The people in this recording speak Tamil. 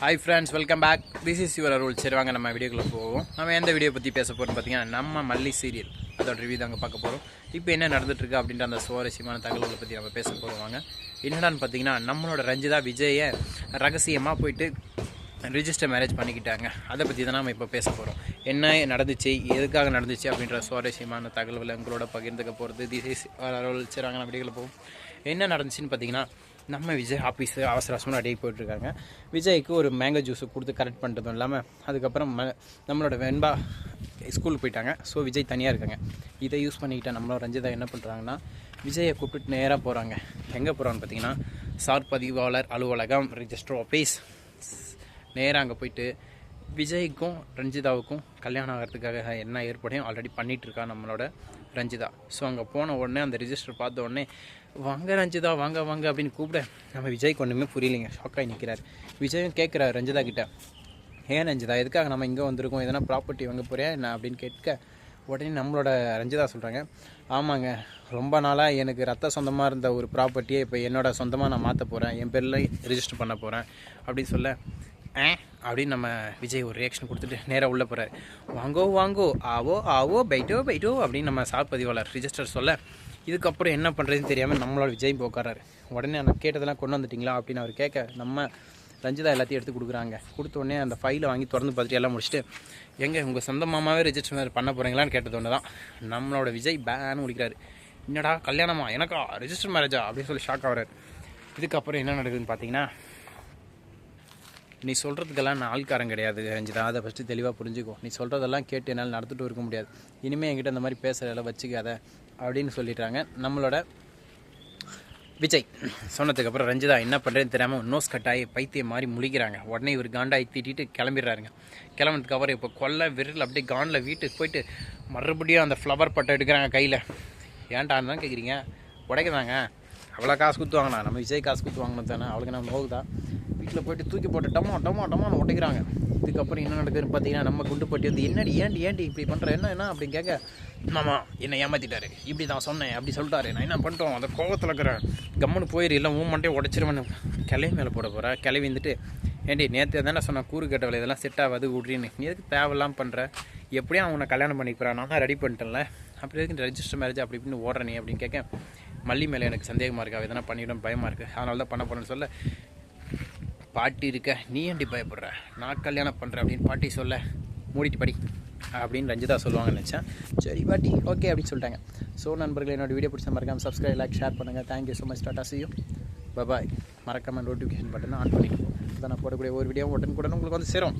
Hi friends, welcome back. This is your Arul. சரி வாங்க நம்ம வீடியோக்குள்ள போவோம். நம்ம எந்த வீடியோ பற்றி பேச போகிறோம்னு பார்த்தீங்கன்னா நம்ம மல்லி சீரியல் அதோட ரிவ்யூ தாங்க பார்க்க போகிறோம். இப்போ என்ன நடந்துட்டுருக்கு அப்படின்ற அந்த சுவாரஸ்யமான தகவல்களை பற்றி நம்ம பேச போகிறோம். என்னடான்னு பார்த்தீங்கன்னா நம்மளோட ரஞ்சிதா விஜயை ரகசியமாக போயிட்டு ரிஜிஸ்டர் மேரேஜ் பண்ணிக்கிட்டாங்க. அதை பற்றி தான் நம்ம இப்போ பேச போகிறோம். என்ன நடந்துச்சு, எதுக்காக நடந்துச்சு அப்படின்ற சுவாரஸ்யமான தகவல்களை உங்களோட பகிர்ந்துக்க போகிறது. திஸ் இஸ் அருள். சரி வாங்க நம்ம வீடியோக்குள்ள போவோம். என்ன நடந்துச்சுன்னு பார்த்தீங்கன்னா நம்ம விஜய் ஆஃபீஸு அவசரமாக அடியே போயிட்டுருக்காங்க. விஜய்க்கு ஒரு மேங்கோ ஜூஸு கொடுத்து கரெக்ட் பண்ணுறதும் இல்லாமல் அதுக்கப்புறம் நம்மளோட வெண்பா ஸ்கூலுக்கு போயிட்டாங்க. ஸோ விஜய் தனியாக இருக்காங்க. இதை யூஸ் பண்ணிக்கிட்ட நம்மளோட ரஞ்சிதா என்ன பண்ணுறாங்கன்னா விஜயை கூப்பிட்டு நேராக போகிறாங்க. எங்கே போகிறான்னு பார்த்தீங்கன்னா சார் பதிவாளர் அலுவலகம் ரிஜிஸ்டர் ஆஃபீஸ். நேராக அங்கே போயிட்டு விஜய்க்கும் ரஞ்சிதாவுக்கும் கல்யாணம் ஆகிறதுக்காக என்ன ஏற்பாடையும் ஆல்ரெடி பண்ணிகிட்ருக்கா நம்மளோட ரஞ்சிதா. ஸோ அங்கே போன உடனே அந்த ரிஜிஸ்டர் பார்த்த உடனே வாங்க ரஞ்சிதா வாங்க வாங்க அப்படின்னு கூப்பிட நம்ம விஜய்க்கு ஒன்றுமே புரியலைங்க. ஷாக்காகி நிற்கிறார். விஜயும் கேட்குறாரு ரஞ்சிதா கிட்ட, ஏன் ரஞ்சிதா எதுக்காக நம்ம இங்கே வந்திருக்கோம், எதனா ப்ராப்பர்ட்டி வாங்க போறியா என்ன அப்படின்னு கேட்க உடனே நம்மளோட ரஞ்சிதா சொல்கிறாங்க, ஆமாங்க ரொம்ப நாளாக எனக்கு ரத்த சொந்தமாக இருந்த ஒரு ப்ராப்பர்ட்டியை இப்போ என்னோட சொந்தமாக நான் மாற்ற போகிறேன், என் பேரில் ரிஜிஸ்டர் பண்ண போகிறேன் அப்படின்னு சொல்ல அப்படின்னு நம்ம விஜய் ஒரு ரியாக்ஷன் கொடுத்துட்டு நேராக உள்ளே போகிறார். வாங்கோ வாங்கோ ஆவோ ஆவோ பைட்டோ பைட்டோ அப்படின்னு நம்ம சார் பதிவாளர் ரிஜிஸ்டர் சொல்ல இதுக்கப்புறம் என்ன பண்ணுறதுன்னு தெரியாமல் நம்மளோட விஜய் போக்காராரு. உடனே நான் கேட்டதெல்லாம் கொண்டு வந்துட்டிங்களா அப்படின்னு அவர் கேட்க நம்ம ரஞ்சிதா எல்லாத்தையும் எடுத்து கொடுக்குறாங்க. கொடுத்த உடனே அந்த ஃபைலை வாங்கி திறந்து பார்த்துட்டு எல்லாம் முடிச்சுட்டு எங்கே உங்கள் சொந்த மாமாவே ரிஜிஸ்டர் பண்ண போகிறீங்களான்னு கேட்டது ஒன்று தான் நம்மளோட விஜய் பேன்னு முடிக்கிறாரு. என்னடா கல்யாணமா எனக்கா ரிஜிஸ்டர் மேரேஜா அப்படின்னு சொல்லி ஷாக் ஆகிறார். இதுக்கப்புறம் என்ன நடக்குதுன்னு பார்த்தீங்கன்னா நீ சொல்கிறதுக்கெல்லாம் நான் ஆள்காரன் கிடையாது ரஞ்சிதா, அதை ஃபஸ்ட்டு தெளிவாக புரிஞ்சுக்கோ. நீ சொல்கிறதெல்லாம் கேட்டு என்னால் நடந்துட்டு இருக்க முடியாது. இனிமேல் என்கிட்ட இந்த மாதிரி பேசுகிறதெல்லாம் வச்சுக்காத அப்படின்னு சொல்லிட்டாங்க நம்மளோட விஜய். சொன்னதுக்கப்புறம் ரஞ்சிதா என்ன பண்ணுறேன்னு தெரியாமல் நோஸ் கட்டாயி பைத்தியம் மாதிரி முழிக்கிறாங்க. உடனே இவர் காண்டாகி திட்டிட்டு கிளம்பிடுறாருங்க. கிளம்புறதுக்கப்புறம் இப்போ கொல்ல விரல் அப்படியே காண்டில் வீட்டுக்கு போயிட்டு மறுபடியும் அந்த ஃப்ளவர் பட்டை எடுக்கிறாங்க கையில். ஏன்டான்னு தான் கேட்குறீங்க, உடைக்கதாங்க அவ்வளோ காசு குத்துவாங்கண்ணா, நம்ம விஜய் காசு குத்துவாங்கன்னு தானே, அவளுக்கு நம்ம நோக்குதா. வீட்டில் போய்ட்டு தூக்கி போட்டு டமான்னு உடைக்கிறாங்க. இதுக்கப்புறம் என்ன நடக்குதுன்னு பார்த்தீங்கன்னா நம்ம குண்டுப்பட்டி வந்து என்னடி ஏன்டி இப்படி பண்ணுற என்ன அப்படின்னு கேட்க, மாமா என்னை ஏமாற்றிட்டாரு, இப்படி தான் சொன்னேன் அப்படி சொல்லிட்டாரு, நான் என்ன பண்ணிட்டோம் அந்த கோவத்தில் இருக்கிறேன், கம்முன்னு போயிரு இல்லை மூமெண்ட்டே உடச்சிருவேன்னு கிளவி மேலே போட போகிறேன். கிளவி வந்துட்டு ஏண்டி நேற்று தானே சொன்னேன் கூறு கட்டவளை இதெல்லாம் செட் ஆகாது விட்றின்னு, நீ எதுக்கு தேவையில்லாம் பண்ணுற, எப்படியும் அவனை கல்யாணம் பண்ணிக்கிறேன், நான் தான் ரெடி பண்ணிட்டேன்ல, அப்படி எதுக்கு ரெஜிஸ்டர் மேரேஜ் அப்படி இப்படின்னு ஓடுறேனே அப்படின்னு கேட்க, மல்லி மேலே எனக்கு சந்தேகமாக இருக்கா, எதனா பண்ணிவிடும் பயமாக இருக்குது, அதனால தான் பண்ண போகிறேன்னு சொல்ல, பாட்டி இருக்க நீ ஏன்டி பயப்படுற, நான் கல்யாணம் பண்ணுறேன் அப்படின்னு பாட்டி சொல்ல, மூடிட்டு படி அப்படின்னு ரஞ்சிதா சொல்லுவாங்கன்னு நினச்சேன். சரி பாட்டி ஓகே அப்படின்னு சொல்லிட்டாங்க. ஸோ நண்பர்களே என்னோட வீடியோ பிடிச்ச மறக்காமல் சப்ஸ்கிரைப் லைக் ஷேர் பண்ணுங்கள். Thank you so much. Tata see you. பாய். மறக்காமல் நோட்டிஃபிகேஷன் பட்டனை ஆன் பண்ணிட்டு அதான் நான் போடக்கூடிய ஒரு வீடியோ உடனுக்குடன் உங்களுக்கு வந்து சேரும்.